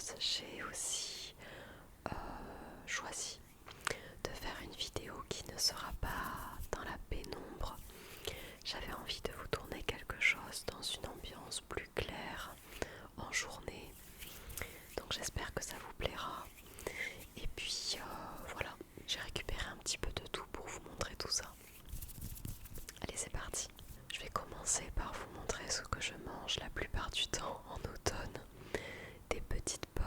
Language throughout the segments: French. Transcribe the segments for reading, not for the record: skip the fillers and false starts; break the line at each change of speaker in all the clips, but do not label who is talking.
chose, j'ai aussi choisi de faire une vidéo qui ne sera pas dans la pénombre. J'avais envie de vous tourner quelque chose dans une ambiance plus claire en journée. Donc j'espère que ça vous plaira. Et puis voilà, j'ai récupéré un petit peu de tout pour vous montrer tout ça. Allez, c'est parti. Je vais commencer par vous montrer ce que je mange la plupart du temps en automne. Des petites pommes.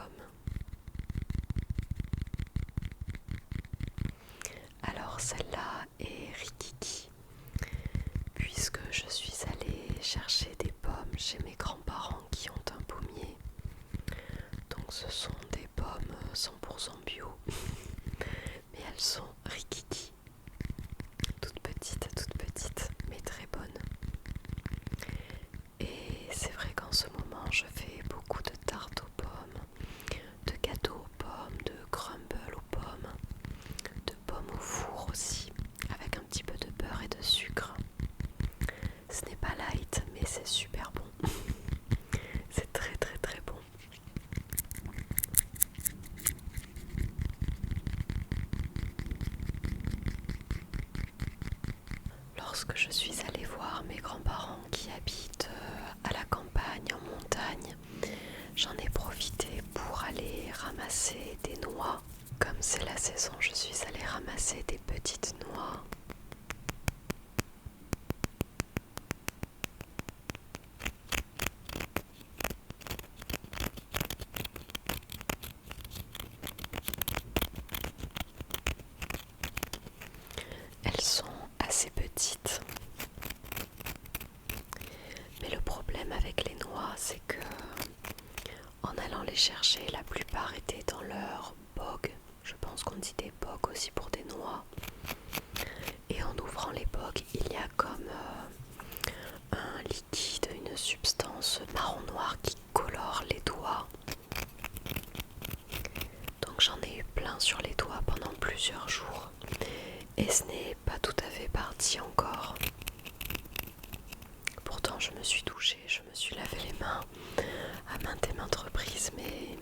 Alors celle-là est rikiki, puisque je suis allée chercher des pommes chez mes grands-parents qui ont un pommier. Donc ce sont des pommes 100% bio, mais elles sont rikiki. Toutes petites, mais très bonnes. Et c'est vrai qu'en ce moment, je fais beaucoup de tartes aux pommes, de gâteaux aux pommes, de crumble aux pommes, de pommes au four aussi, avec un petit peu de beurre et de sucre. Ce n'est pas light, mais c'est super bon. C'est très bon. Lorsque je suis allée voir mes grands-parents qui habitent à la campagne, en montagne, j'en ai profité pour aller ramasser des noix. Comme c'est la saison, je suis allée ramasser des petites noix. Elles sont assez petites. Mais le problème avec les noix, c'est que en allant les chercher, la plupart étaient dans leur bog. Je pense qu'on dit des bogs aussi pour des noix. Et en ouvrant les bogs, il y a comme un liquide, une substance marron noir qui colore les doigts. Donc j'en ai eu plein sur les doigts pendant plusieurs jours. Et ce n'est pas tout à fait parti encore. Pourtant je me suis douchée, je me suis lavé les mains à maintes et maintes reprises, mais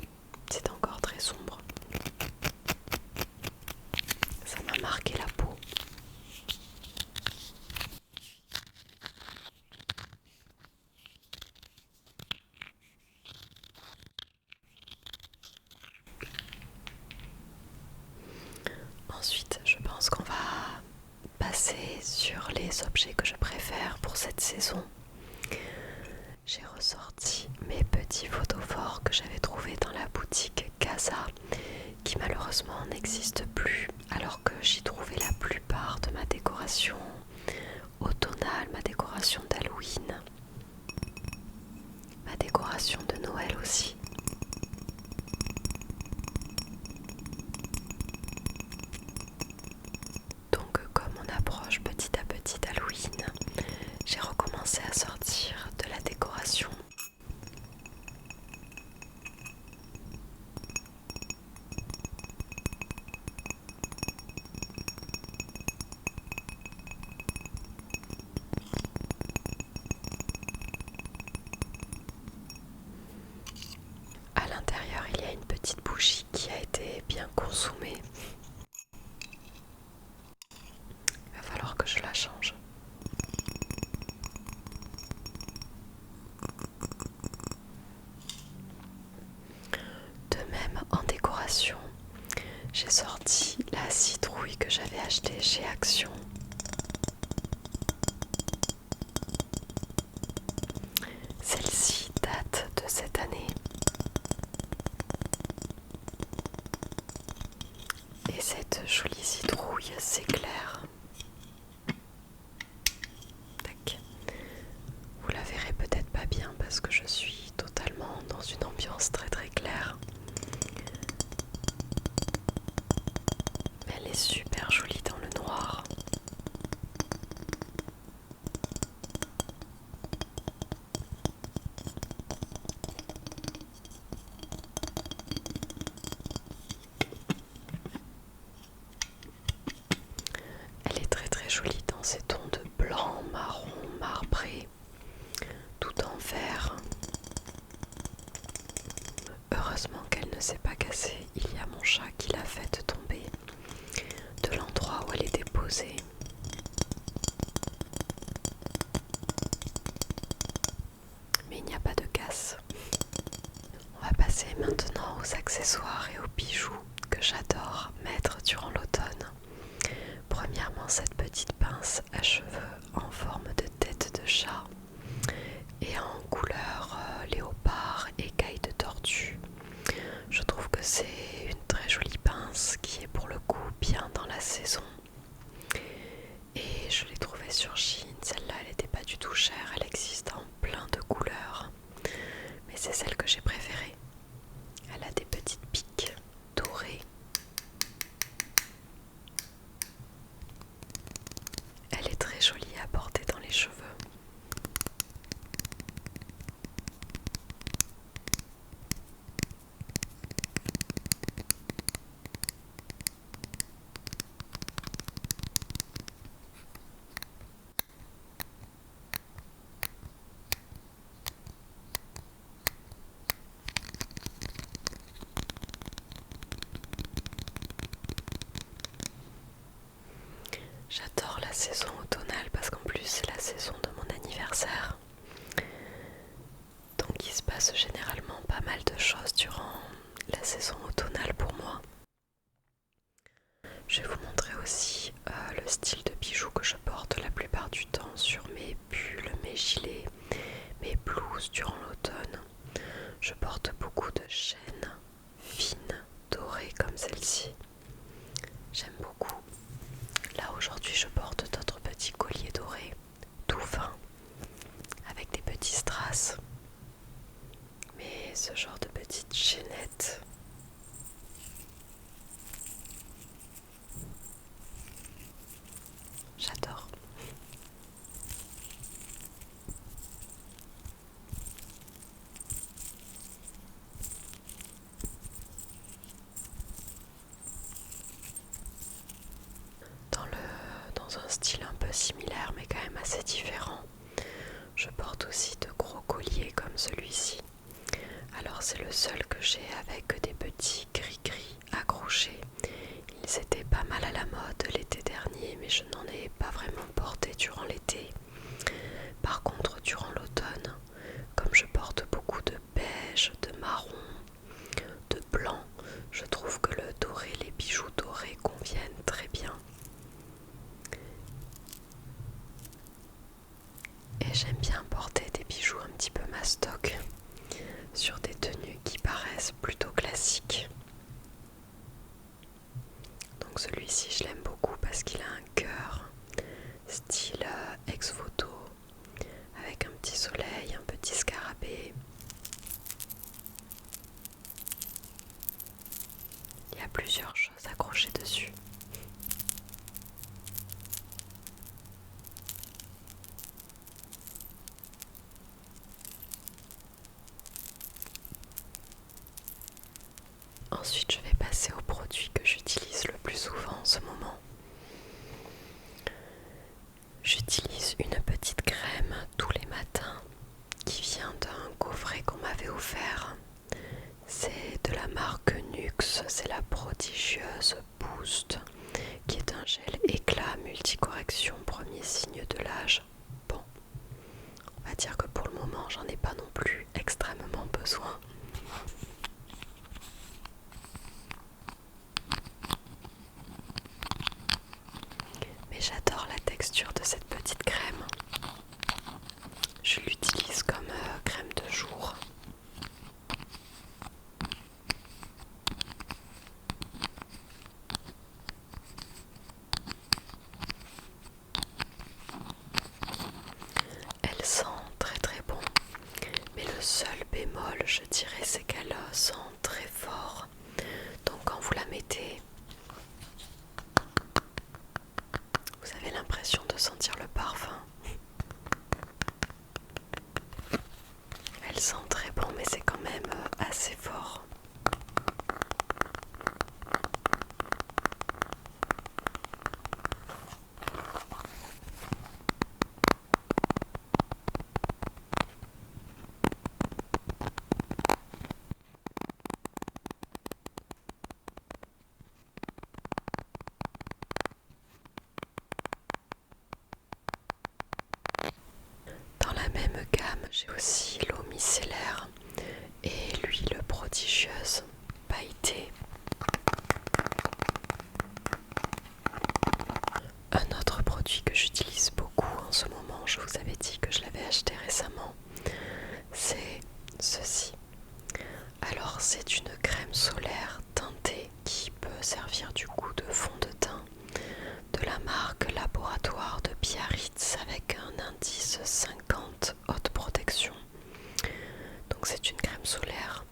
c'est encore très sombre. Ça m'a marqué la peau. Ensuite, je pense qu'on va passer sur les objets que je préfère pour cette saison. J'ai ressorti mes petits photophores que j'avais trouvés dans la boutique Casa, qui malheureusement n'existe plus, alors que j'y trouvais la plupart de ma décoration automnale, ma décoration d'Halloween, ma décoration de Noël aussi. Donc comme on approche petit à petit d'Halloween, j'ai recommencé à sortir de la décoration. À l'intérieur, il y a une petite bougie qui a été bien consumée. Il va falloir que je la change. De même, en décoration, j'ai sorti la citrouille que j'avais achetée chez Action. Celle-ci date de cette année. Et cette jolie citrouille s'éclaire. Tac. Vous la verrez peut-être pas bien parce que je suis totalement dans une ambiance très claire. Mais elle est super jolie dans le noir. Elle est très jolie dans ces tons de blanc, marron, marbré, tout en vert. Heureusement qu'elle accessoires et aux bijoux que j'adore mettre durant l'automne. Premièrement, cette petite pince à cheveux en forme de tête de chat et en couleur léopard et écaille de tortue. Je trouve que c'est une très jolie pince qui est pour le coup bien dans la saison. Et je l'ai trouvée sur Shein, celle-là elle n'était pas du tout chère, elle existe en plein de couleurs. Mais c'est celle que j'ai préférée. Elle a des petites piques dorées. Elle est très jolie à porter dans les cheveux. J'adore la saison automnale parce qu'en plus c'est la saison de mon anniversaire. Donc il se passe généralement pas mal de choses durant la saison automnale pour moi. Je vais vous montrer aussi le style de bijoux que je porte la plupart du temps sur mes pulls, mes gilets, mes blouses durant l'automne. Je porte beaucoup de chaînes fines, dorées comme celle-ci. J'aime beaucoup. Là aujourd'hui je porte d'autres petits colliers dorés, tout fins, avec des petits strass. Mais ce genre de petites chaînettes, j'adore. Dans un style un peu similaire mais quand même assez différent, je porte aussi de gros colliers comme celui-ci. Alors c'est le seul que j'ai avec des petits gris-gris accrochés. Ils étaient pas mal à la mode l'été dernier mais je n'en ai pas vraiment porté durant l'été. Par contre durant l'automne, comme je porte beaucoup de beige, de marron, de blanc, je trouve que le doré, les bijoux dorés conviennent très bien. Et j'aime bien porter des bijoux un petit peu mastoc sur des tenues qui paraissent plutôt classiques. Donc celui-ci je l'aime beaucoup parce qu'il a un cœur style ex-voto avec un petit soleil, un petit scarabée. Il y a plusieurs choses accrochées dessus. Ensuite, je vais passer au produit que j'utilise le plus souvent en ce moment. J'utilise une petite crème tous les matins qui vient d'un coffret qu'on m'avait offert. C'est de la marque Nuxe, c'est la prodigieuse Boost, qui est un gel éclat multicorrection premier signe de l'âge. Bon, on va dire que pour le moment, j'en ai pas non plus extrêmement besoin. Mais j'adore la texture de cette petite crème. Je l'utilise comme crème de jour. Elle sent très très bon. Mais le seul bémol, je dirais, c'est qu'elle sent très fort. Donc quand vous la mettez, vous avez l'impression de sentir le parfum. Elle sent très bon, mais c'est quand même assez fort. Dans la même gamme, j'ai aussi l'eau micellaire et l'huile prodigieuse pailleté. solaire teintée qui peut servir du coup de fond de teint de la marque Laboratoire de Biarritz avec un indice 50 haute protection. Donc c'est une crème solaire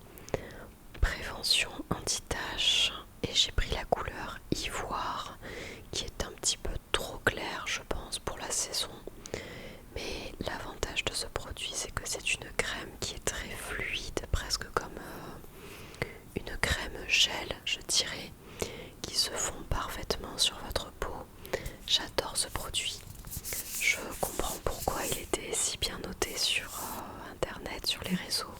prévention anti-tache et j'ai pris la couleur ivoire qui est un petit peu trop claire je pense pour la saison. Mais l'avantage de ce produit, c'est que c'est une crème qui est très fluide, presque comme une crème gel, je dirais, qui se fond parfaitement sur votre peau. J'adore ce produit. Je comprends pourquoi il était si bien noté sur internet, sur les réseaux.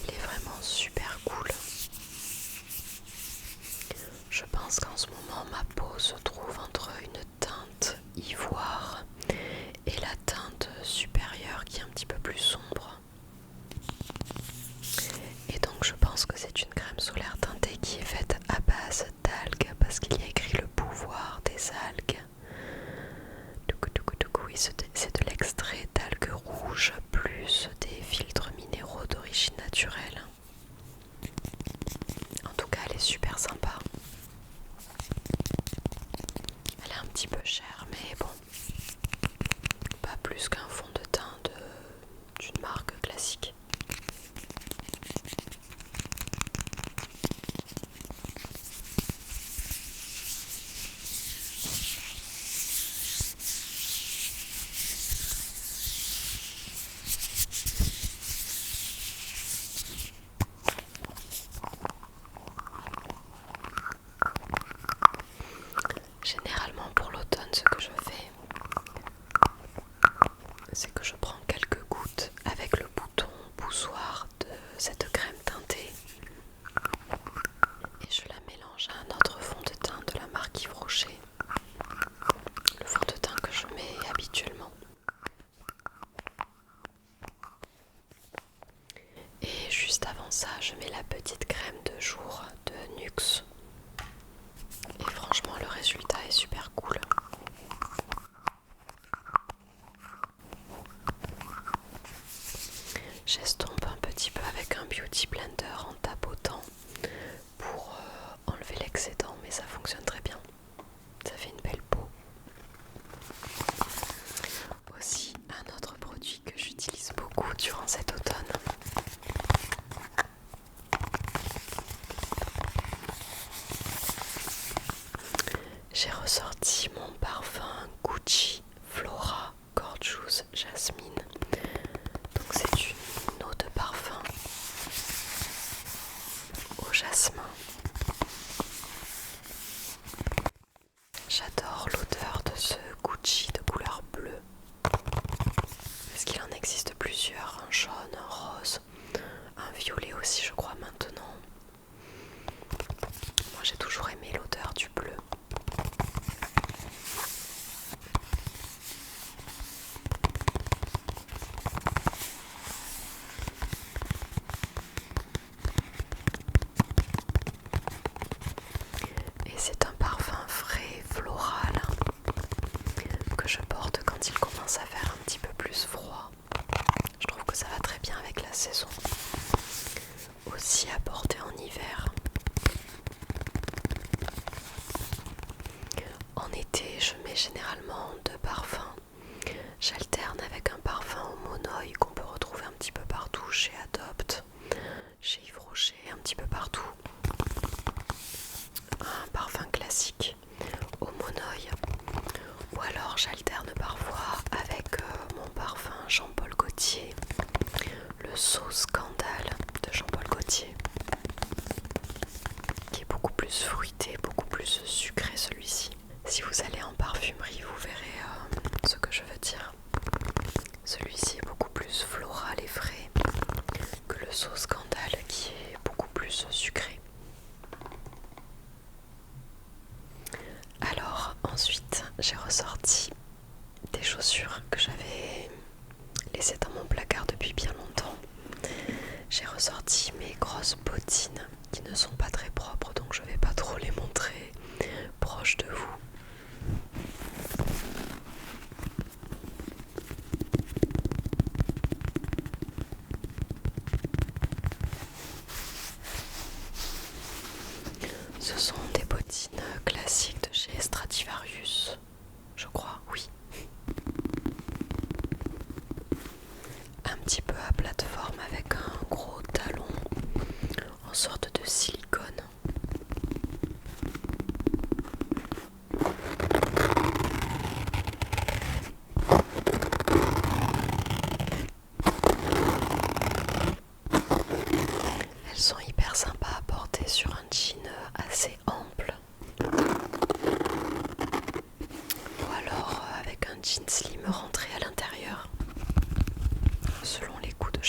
Il est vraiment super cool. Je pense qu'en ce moment ma peau se trouve entre une teinte ivoire et la teinte supérieure qui est un petit peu plus sombre. Et donc je pense que c'est une crème solaire teintée qui est faite à base d'algues parce qu'il y a écrit le pouvoir des algues. Oui, c'est de l'extrait d'algues rouges plus des filtres minéraux d'origine naturelle. En tout cas elle est super sympa. Elle est un petit peu chère mais bon, pas plus qu'un fond de teint d'une marque classique. Généralement pour l'automne, ce que je fais, c'est que je prends quelques gouttes avec le bouton poussoir de cette crème teintée et je la mélange à un autre fond de teint de la marque Yves Rocher, le fond de teint que je mets habituellement. Et juste avant ça, je mets la petite crème de jour de Nuxe. Et franchement, le résultat est super cool. J'estompe un petit peu avec un beauty blender en tapotant pour enlever l'excédent, mais ça fonctionne très bien. Ça fait une belle peau. Aussi, un autre produit que j'utilise beaucoup durant cet automne. J'ai ressorti mon parfum Gucci Flora Gorgeous Jasmine. Donc c'est une eau de parfum au jasmin. J'adore l'odeur de ce Gucci de couleur bleue. Parce qu'il en existe plusieurs, un jaune, un rose, un violet aussi je crois maintenant. Moi j'ai toujours aimé l'odeur du bleu. Et c'est un parfum frais, floral, que je porte quand il commence à faire un petit peu plus froid. Je trouve que ça va très bien avec la saison. Aussi à porter en hiver. En été, je mets généralement deux parfums. J'alterne avec un parfum au monoï qu'on peut retrouver un petit peu partout chez Adopt, chez Yves Rocher, un petit peu partout. Un parfum classique au monoï. Ou alors j'alterne parfois avec mon parfum Jean-Paul Gaultier, le Sauce Scandale de Jean-Paul Gaultier, qui est beaucoup plus fruité, beaucoup plus sucré celui-ci. Si vous allez en parfumerie, vous verrez ce que je veux dire. Celui-ci est beaucoup plus floral et frais que le Sauce Scandale qui est beaucoup plus sucré. Alors ensuite j'ai ressorti des chaussures que j'avais laissées dans mon placard depuis bien longtemps. J'ai ressorti mes grosses bottines qui ne sont pas très propres donc je vais pas trop les montrer proche de vous.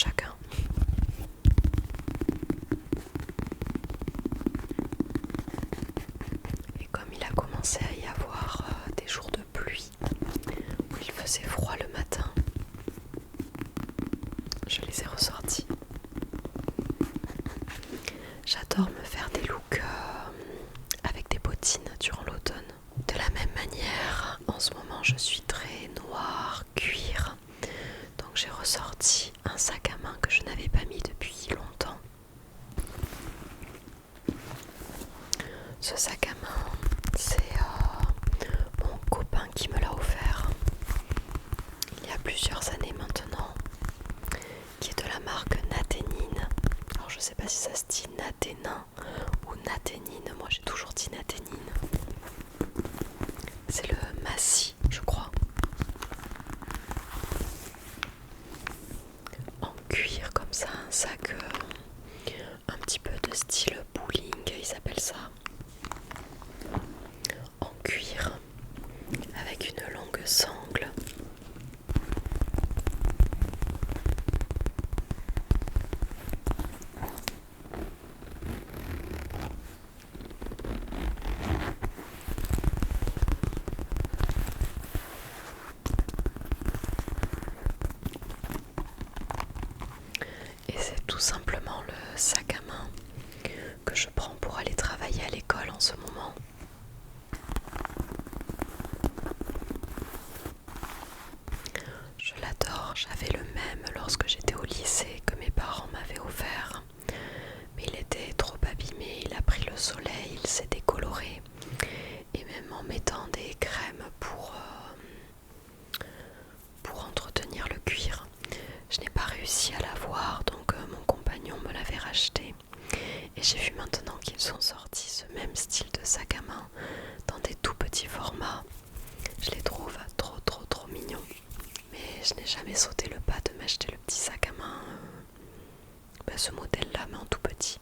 chacun. Et comme il a commencé à y avoir des jours de pluie, où il faisait froid le matin, je les ai ressortis. J'adore me faire des looks avec des bottines durant l'automne. De la même manière, en ce moment je suis très noire, cuir. Donc j'ai ressorti un sac à main que je n'avais pas mis depuis longtemps. Ce sac à main, c'est mon copain qui me l'a offert il y a plusieurs années maintenant, qui est de la marque Naténine. Alors je sais pas si ça se dit Naténin ou Naténine, moi j'ai toujours dit Naténine. C'est le Massy, je crois. En cuir comme ça, un sac un petit peu de style bowling, ils appellent ça. En cuir, avec une longue sangle. Et c'est tout simplement le sac à main que je prends pour aller travailler à l'école en ce moment. Je l'adore, j'avais le même lorsque j'étais au lycée que mes parents m'avaient offert. Mais il était trop abîmé, il a pris le soleil, il s'est décoloré. Et même en mettant des crèmes pour entretenir le cuir, je n'ai pas réussi à l'avoir, donc mon compagnon me l'avait racheté. Et j'ai vu maintenant qu'ils sont sortis ce même style de sac à main dans des tout petits formats. Je les trouve trop mignons. Mais je n'ai jamais sauté le pas de m'acheter le petit sac à main, ce modèle-là, mais en tout petit.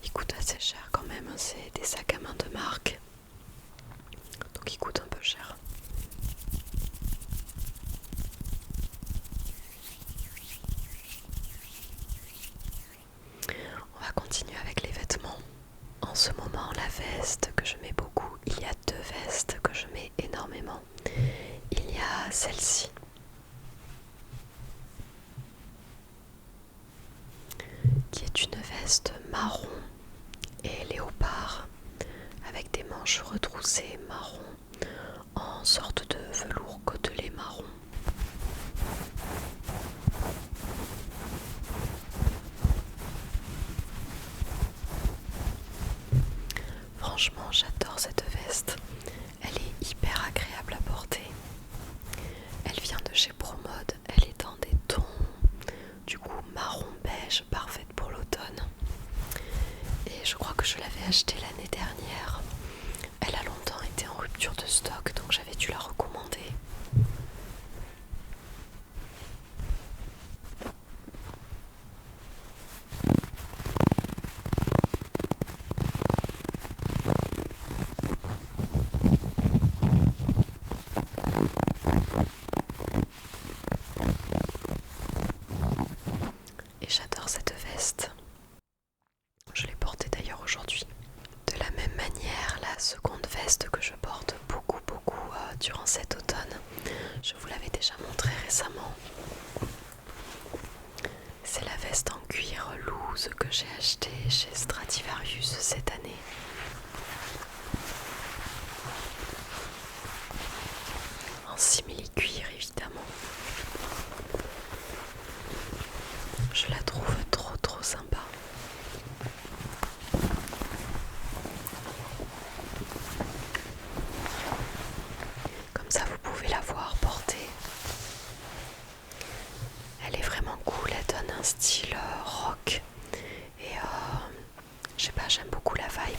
Il coûte assez cher quand même, c'est des sacs à main de marque. Donc il coûte un peu cher. On va continuer avec les vêtements. En ce moment, la veste que je mets beaucoup, il y a deux vestes que je mets énormément. Il y a celle-ci, qui est une veste marron et léopard, avec des manches retroussées marron en sorte de velours côtelé marron. Franchement, j'adore cette veste. Elle est hyper agréable à porter. Elle vient de chez Promode. Elle est dans des tons du coup marron beige, parfaite pour l'automne. Et je crois que je l'avais achetée l'année dernière. Elle a longtemps été en rupture de stock, donc j'avais dû la recommander. Et j'adore cette veste. Je l'ai portée d'ailleurs aujourd'hui. De la même manière, la seconde veste que je porte beaucoup durant cet automne, je vous l'avais déjà montré récemment. C'est la veste en cuir loose que j'ai achetée chez Stradivarius cette année. En simili-cuir évidemment. Je la trouve trop sympa. Comme ça vous pouvez la voir portée. Elle est vraiment cool, elle donne un style rock. Et je sais pas, j'aime beaucoup la vibe.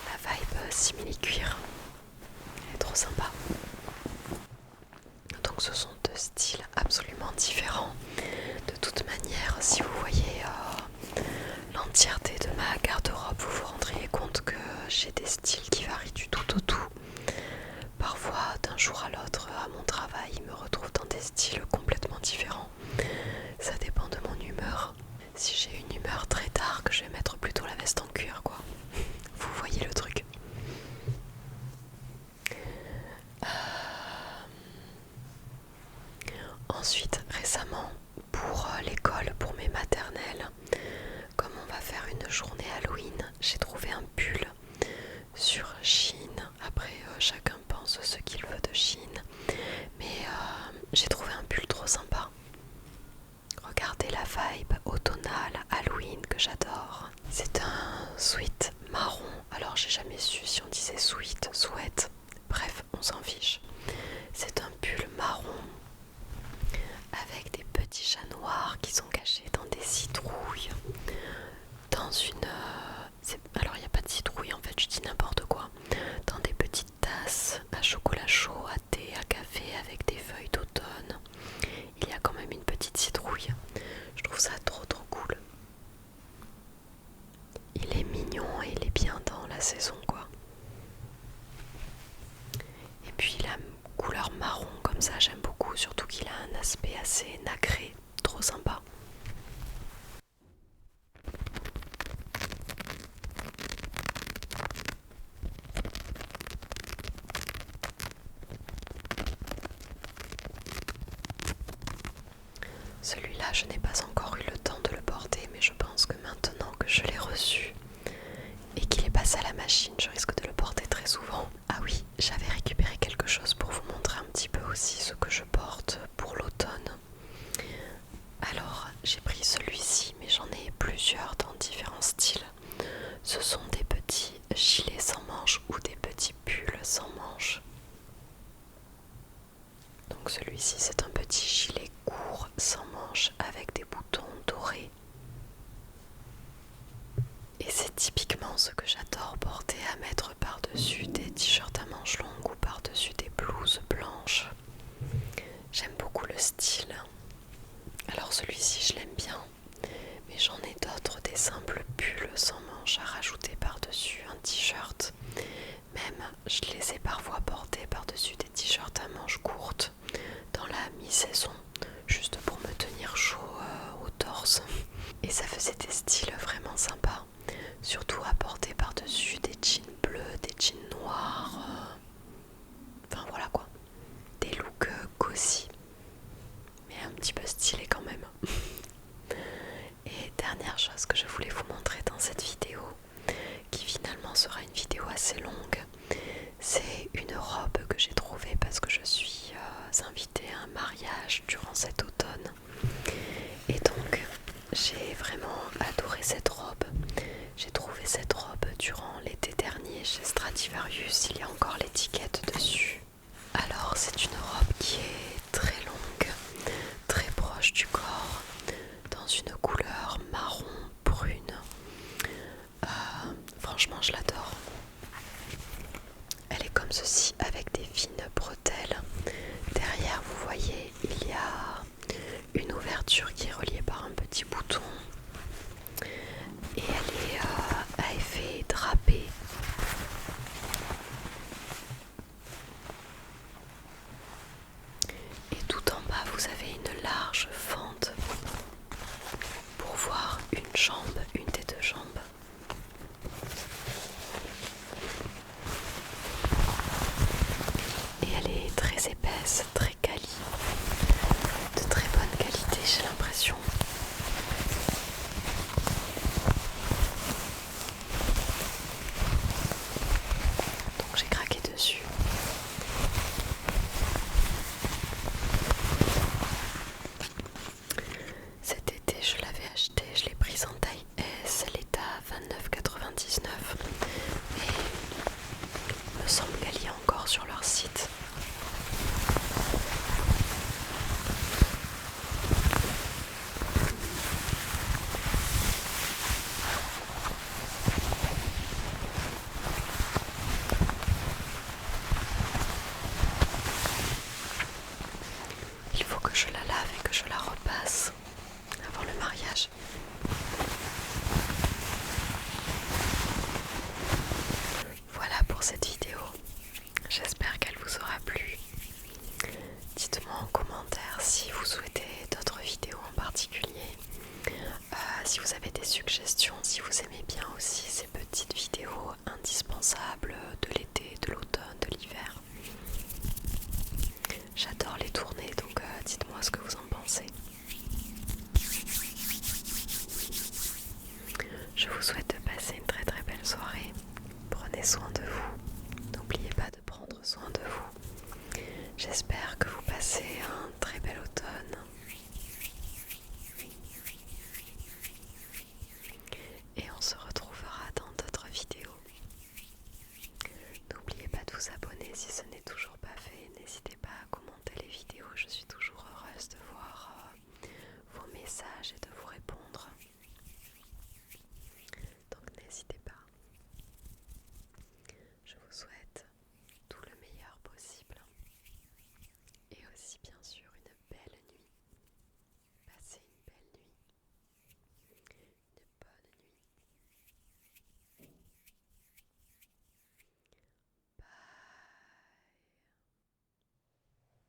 La vibe simili-cuir. Elle est trop sympa. Donc ce sont deux styles absolument différents. De toute manière, si vous voyez l'entièreté de ma garde-robe, vous vous rendriez compte que j'ai des styles qui varient du tout au tout. Parfois, d'un jour à l'autre, à mon travail, je me retrouve dans des styles complètement vibe automnale Halloween que j'adore. C'est un sweat marron. Alors j'ai jamais su si on disait sweat. Bref, on s'en fiche. C'est un pull marron avec des petits chats noirs qui sont cachés dans des citrouilles. Dans une... alors il n'y a pas de citrouille en fait, je dis n'importe quoi. Dans des petites tasses à chocolat chaud, à thé, à café avec des feuilles d'automne. Il y a quand même une petite citrouille. Je trouve ça trop cool. Il est mignon et il est bien dans la saison quoi. Et puis la couleur marron comme ça j'aime beaucoup, surtout qu'il a un aspect assez nacré, trop sympa. Celui-là, je n'ai pas encore eu le temps de le porter, mais je pense que maintenant que je l'ai reçu et qu'il est passé à la machine, je risque de le porter très souvent. Ah oui, j'avais récupéré quelque chose pour vous montrer un petit peu aussi ce que je porte pour l'automne. Alors, j'ai pris celui-ci, mais j'en ai plusieurs dans différents styles. Ce sont des petits gilets sans manches ou des petits pulls sans manches. Donc celui-ci c'est un petit gilet court sans manches avec des boutons dorés. Et c'est typiquement ce que j'adore porter, à mettre par-dessus des t-shirts à manches longues ou par-dessus des blouses blanches. J'aime beaucoup le style. Alors celui-ci je l'aime bien, mais j'en ai d'autres, des simples pulls sans manches à rajouter par-dessus un t-shirt. Même je les ai parfois portés par-dessus des t-shirts à manches courtes dans la mi-saison, juste pour me tenir chaud au torse. Et ça faisait des styles vraiment sympas, surtout à porter par-dessus des jeans bleus, des jeans noirs, enfin voilà quoi, des looks cosy, mais un petit peu stylés quand même. Et dernière chose que je voulais vous montrer dans cette vidéo, qui finalement sera une vidéo assez longue, c'est une robe que j'ai trouvée parce que je suis invitée à un mariage durant cet automne. Et donc j'ai vraiment adoré cette robe. J'ai trouvé cette robe durant l'été dernier chez Stradivarius, il y a encore l'étiquette dessus. Alors c'est une robe qui est très longue, très proche du corps, dans une couleur marron brune. Franchement je l'adore. Elle est comme ceci avec des fines bretelles. Derrière vous voyez il y a une ouverture qui est reliée par un petit bouton. Et elle est à effet drapé. Et tout en bas vous avez une large fente pour voir une jambe, une des deux jambes. Et elle est très épaisse, très quali, de très bonne qualité j'ai l'impression. Donc j'ai craqué dessus. Cet été je l'avais acheté, je l'ai prise en taille S, elle est à 29,99 et il me semble qu'elle y est encore sur leur site. Il faut que je la lave et que je la repasse avant le mariage. Voilà pour cette vidéo. J'espère qu'elle vous aura plu. Dites-moi en commentaire si vous souhaitez d'autres vidéos en particulier. Si vous avez des suggestions, si vous aimez bien aussi ces petites vidéos indispensables de l'été, de l'automne, de l'hiver. J'adore les tourner, donc dites-moi